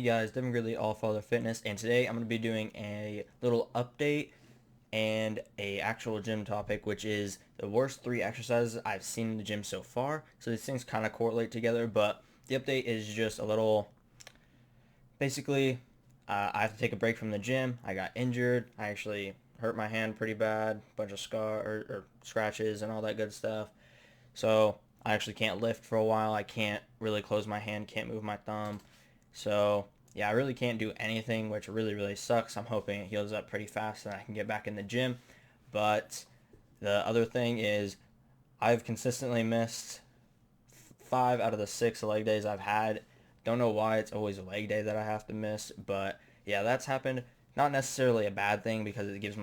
Hey guys, Devin Gridley, All Father Fitness, and today I'm going to be doing a little update and a actual gym topic, which is the worst 3 exercises I've seen in the gym so far. So these things kind of correlate together, but the update is just a little, basically, I have to take a break from the gym. I got injured. I actually hurt my hand pretty bad, bunch of or scratches and all that good stuff. So I actually can't lift for a while. I can't really close my hand, can't move my thumb. So yeah, I really can't do anything, which really, really sucks. I'm hoping it heals up pretty fast and I can get back in the gym. But the other thing is I've consistently missed 5 out of the 6 leg days I've had. Don't know why it's always a leg day that I have to miss, but yeah, that's happened. Not necessarily a bad thing because it gives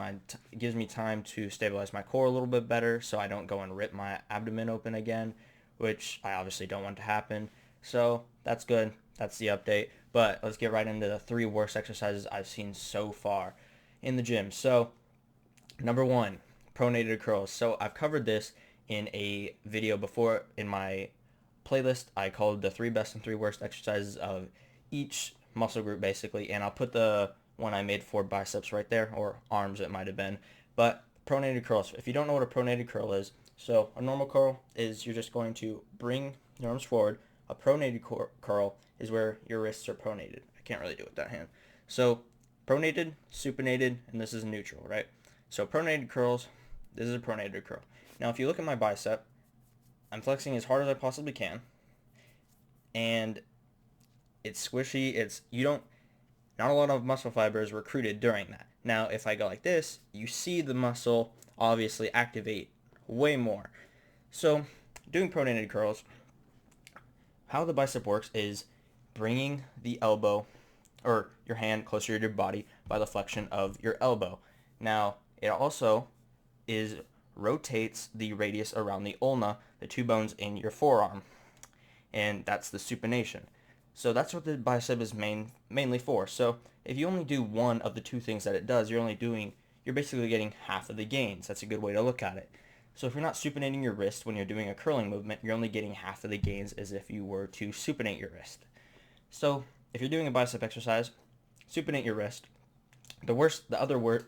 me time to stabilize my core a little bit better, so I don't go and rip my abdomen open again, which I obviously don't want to happen. So that's good. That's the update. But let's get right into the 3 worst exercises I've seen so far in the gym. So number one, pronated curls. So I've covered this in a video before in my playlist. I called the 3 best and 3 worst exercises of each muscle group basically, and I'll put the one I made for biceps right there, or arms it might have been. But pronated curls. If you don't know what a pronated curl is, so a normal curl is you're just going to bring your arms forward. A pronated curl is where your wrists are pronated. I can't really do it with that hand. So pronated, supinated, and this is neutral, right? So pronated curls, this is a pronated curl. Now if you look at my bicep, I'm flexing as hard as I possibly can, and it's squishy. It's you don't not a lot of muscle fiber is recruited during that. Now if I go like this, you see the muscle obviously activate way more. So doing pronated curls, how the bicep works is bringing the elbow or your hand closer to your body by the flexion of your elbow. Now it also is rotates the radius around the ulna, the 2 bones in your forearm, and that's the supination. So that's what the bicep is mainly for. So if you only do one of the 2 things that it does, you're basically getting half of the gains. That's a good way to look at it. So if you're not supinating your wrist when you're doing a curling movement, you're only getting half of the gains as if you were to supinate your wrist. So if you're doing a bicep exercise, supinate your wrist. The other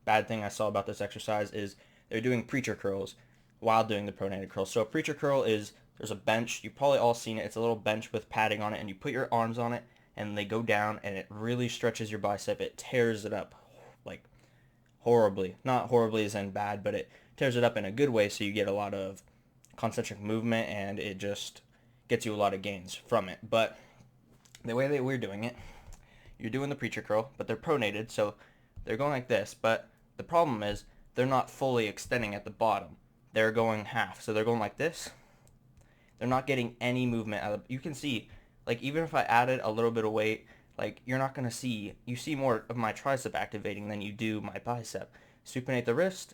bad thing I saw about this exercise is they're doing preacher curls while doing the pronated curl. So a preacher curl is there's a bench. You've probably all seen it. It's a little bench with padding on it, and you put your arms on it, and they go down, and it really stretches your bicep. It tears it up like horribly. Not horribly as in bad, but it tears it up in a good way, so you get a lot of concentric movement, and it just gets you a lot of gains from it. But the way that we're doing it, you're doing the preacher curl, but they're pronated, so they're going like this. But the problem is they're not fully extending at the bottom. They're going half, so they're going like this. They're not getting any movement out of. You can see, like even if I added a little bit of weight, like you're not gonna see. You see more of my tricep activating than you do my bicep. Supinate the wrist,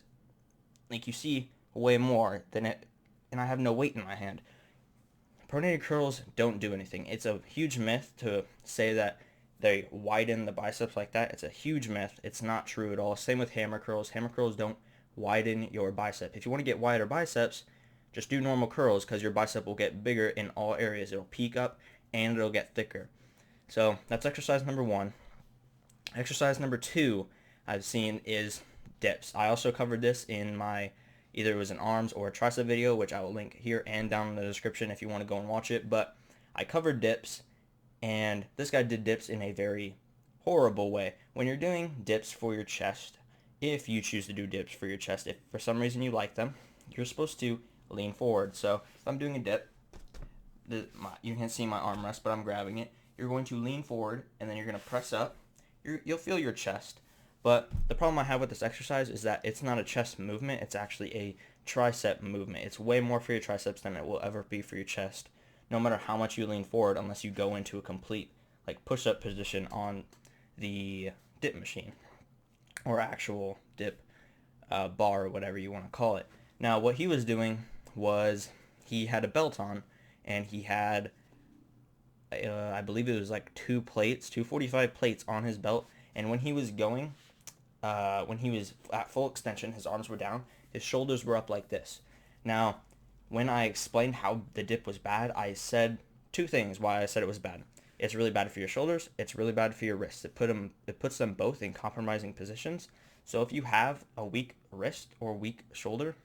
like you see way more than it, and I have no weight in my hand. Pronated curls don't do anything. It's a huge myth to say that they widen the biceps like that. It's a huge myth. It's not true at all. Same with hammer curls. Hammer curls don't widen your bicep. If you want to get wider biceps, just do normal curls because your bicep will get bigger in all areas. It'll peak up and it'll get thicker. So that's exercise number 1. Exercise number 2 I've seen is dips. I also covered this in my either it was an arms or a tricep video, which I will link here and down in the description if you want to go and watch it. But I covered dips, and this guy did dips in a very horrible way. When you're doing dips for your chest, if you choose to do dips for your chest, if for some reason you like them, you're supposed to lean forward. So if I'm doing a dip, you can see my armrest, but I'm grabbing it. You're going to lean forward, and then you're going to press up. You'll feel your chest. But the problem I have with this exercise is that it's not a chest movement. It's actually a tricep movement. It's way more for your triceps than it will ever be for your chest, no matter how much you lean forward, unless you go into a complete like push-up position on the dip machine or actual dip bar or whatever you want to call it. Now, what he was doing was he had a belt on, and he had, I believe it was like 245 plates on his belt. And when he was at full extension, his arms were down, his shoulders were up like this. Now, when I explained how the dip was bad, I said 2 things why I said it was bad. It's really bad for your shoulders. It's really bad for your wrists. It puts them both in compromising positions. So if you have a weak wrist or weak shoulder,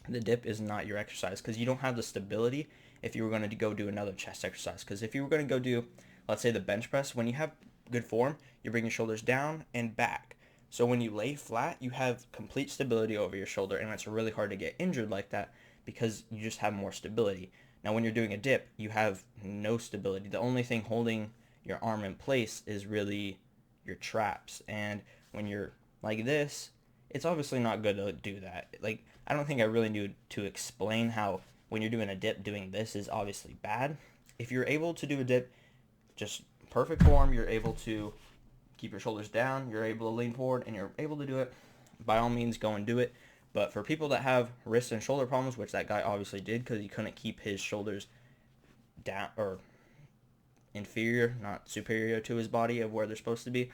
the dip is not your exercise because you don't have the stability if you were going to go do another chest exercise. Because if you were going to go do, let's say, the bench press, when you have good form, you bring your shoulders down and back. So when you lay flat, you have complete stability over your shoulder, and it's really hard to get injured like that because you just have more stability. Now when you're doing a dip, you have no stability. The only thing holding your arm in place is really your traps. And when you're like this, it's obviously not good to do that. Like, I don't think I really need to explain how when you're doing a dip, doing this is obviously bad. If you're able to do a dip, just perfect form, you're able to keep your shoulders down, you're able to lean forward, and you're able to do it, by all means, go and do it. But for people that have wrist and shoulder problems, which that guy obviously did because he couldn't keep his shoulders down or inferior, not superior to his body of where they're supposed to be,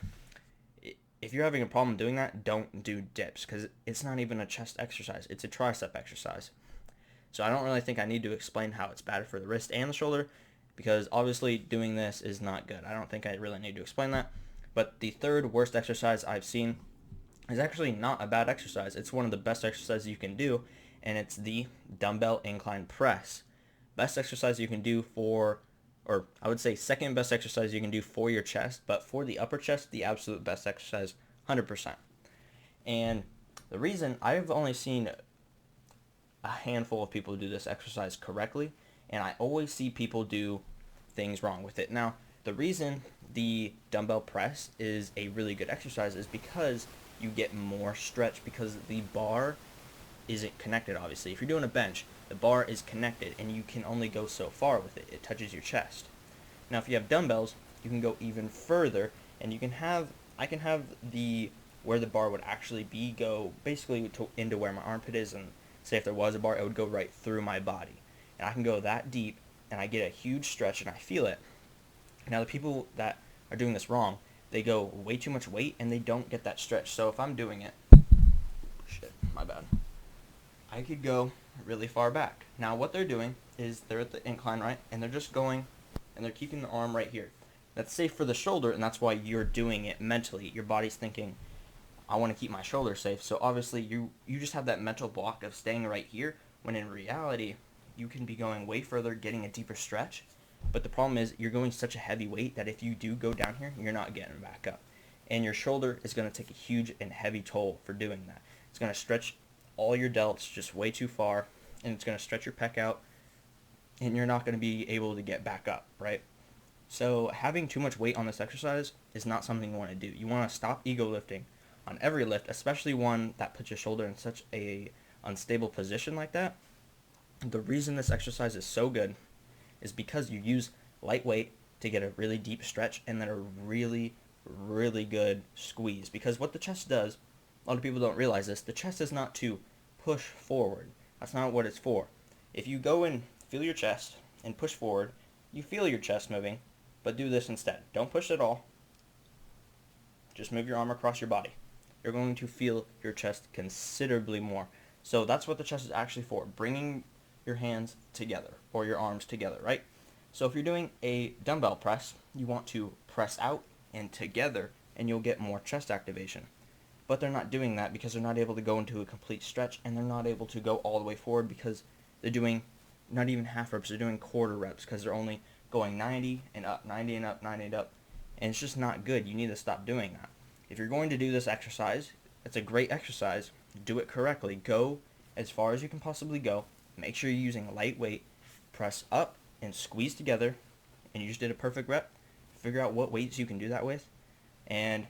if you're having a problem doing that, don't do dips because it's not even a chest exercise. It's a tricep exercise. So I don't really think I need to explain how it's bad for the wrist and the shoulder because obviously doing this is not good. I don't think I really need to explain that. But the third worst exercise I've seen is actually not a bad exercise. It's one of the best exercises you can do, and it's the dumbbell incline press. Best exercise you can do for, or I would say second best exercise you can do for your chest, but for the upper chest, the absolute best exercise, 100%. And the reason, I've only seen a handful of people do this exercise correctly, and I always see people do things wrong with it. Now, the reason the dumbbell press is a really good exercise is because you get more stretch because the bar isn't connected, obviously. If you're doing a bench, the bar is connected, and you can only go so far with it. It touches your chest. Now, if you have dumbbells, you can go even further, and I can have where the bar would actually be go basically into where my armpit is, and say if there was a bar, it would go right through my body. And I can go that deep, and I get a huge stretch, and I feel it. Now, the people that are doing this wrong, they go way too much weight, and they don't get that stretch. So if I'm doing it, shit, my bad, I could go really far back. Now, what they're doing is they're at the incline, right, and they're just going, and they're keeping the arm right here. That's safe for the shoulder, and that's why you're doing it mentally. Your body's thinking, I want to keep my shoulder safe. So obviously you just have that mental block of staying right here, when in reality, you can be going way further, getting a deeper stretch. But the problem is you're going such a heavy weight that if you do go down here, you're not getting back up. And your shoulder is going to take a huge and heavy toll for doing that. It's going to stretch all your delts just way too far, and it's going to stretch your pec out, and you're not going to be able to get back up, right? So having too much weight on this exercise is not something you want to do. You want to stop ego lifting on every lift, especially one that puts your shoulder in such a unstable position like that. The reason this exercise is so good is because you use light weight to get a really deep stretch and then a really, really good squeeze. Because what the chest does, a lot of people don't realize this, the chest is not to push forward. That's not what it's for. If you go and feel your chest and push forward, you feel your chest moving, but do this instead. Don't push at all. Just move your arm across your body. You're going to feel your chest considerably more. So that's what the chest is actually for, bringing your hands together or your arms together, right? So if you're doing a dumbbell press, you want to press out and together, and you'll get more chest activation. But they're not doing that because they're not able to go into a complete stretch, and they're not able to go all the way forward because they're doing not even half reps, they're doing quarter reps because they're only going 90 and up, 90 and up, 90 and up, and it's just not good. You need to stop doing that. If you're going to do this exercise, it's a great exercise. Do it correctly. Go as far as you can possibly go. Make sure you're using light weight. Press up and squeeze together, and you just did a perfect rep. Figure out what weights you can do that with. And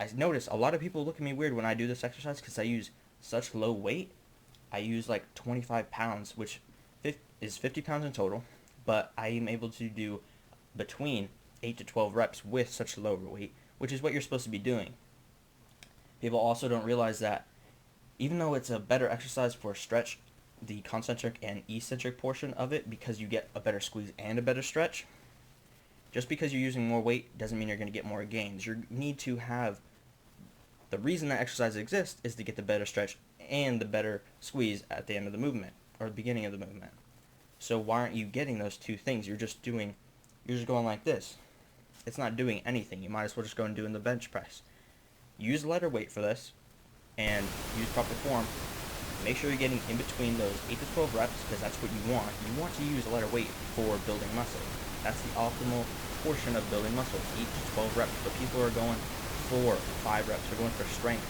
I notice a lot of people look at me weird when I do this exercise because I use such low weight. I use like 25 pounds, which is 50 pounds in total, but I am able to do between 8 to 12 reps with such low weight, which is what you're supposed to be doing. People also don't realize that even though it's a better exercise for stretch, the concentric and eccentric portion of it, because you get a better squeeze and a better stretch, just because you're using more weight doesn't mean you're going to get more gains. You need to have, the reason that exercise exists is to get the better stretch and the better squeeze at the end of the movement or the beginning of the movement. So why aren't you getting those two things? You're just doing you're just going like this. It's not doing anything. You might as well just go and do in the bench press. Use lighter weight for this, and use proper form. Make sure you're getting in between those 8 to 12 reps, because that's what you want. You want to use lighter weight for building muscle. That's the optimal portion of building muscle, 8 to 12 reps. But people are going 4, 5 reps. They're going for strength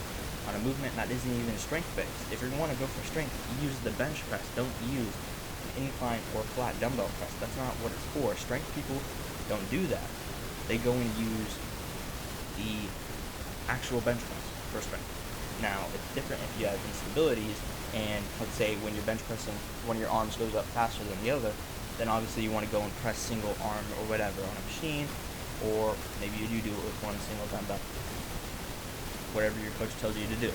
on a movement that isn't even strength-based. If you want to go for strength, use the bench press. Don't use an incline or flat dumbbell press. That's not what it's for. Strength people don't do that. They go and use the actual bench press for strength. Now, it's different if you have instabilities, and let's say when you're bench pressing, one of your arms goes up faster than the other, then obviously you want to go and press single arm or whatever on a machine, or maybe you do it with one single dumbbell, whatever your coach tells you to do.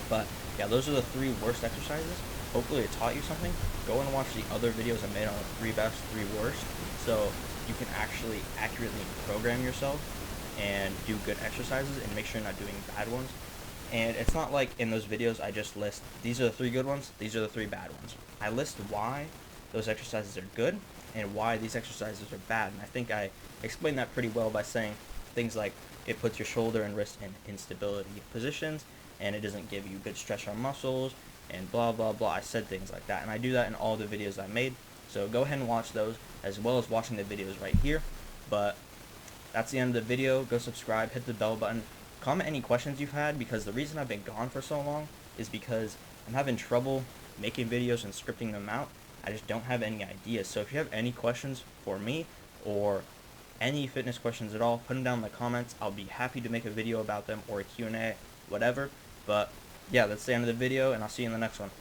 But yeah, those are the 3 worst exercises. Hopefully it taught you something. Go and watch the other videos I made on 3 best, 3 worst, so you can actually accurately program yourself and do good exercises and make sure you're not doing bad ones. And it's not like in those videos I just list, these are the 3 good ones, these are the 3 bad ones. I list why those exercises are good and why these exercises are bad. And I think I explained that pretty well by saying things like it puts your shoulder and wrist in instability positions, and it doesn't give you good stretch on muscles, and blah blah blah. I said things like that, and I do that in all the videos I made. So go ahead and watch those, as well as watching the videos right here. But that's the end of the video. Go subscribe, hit the bell button, comment any questions you've had, because the reason I've been gone for so long is because I'm having trouble making videos and scripting them out. I just don't have any ideas. So if you have any questions for me, or any fitness questions at all, put them down in the comments. I'll be happy to make a video about them, or a Q&A, whatever. But yeah, that's the end of the video, and I'll see you in the next one.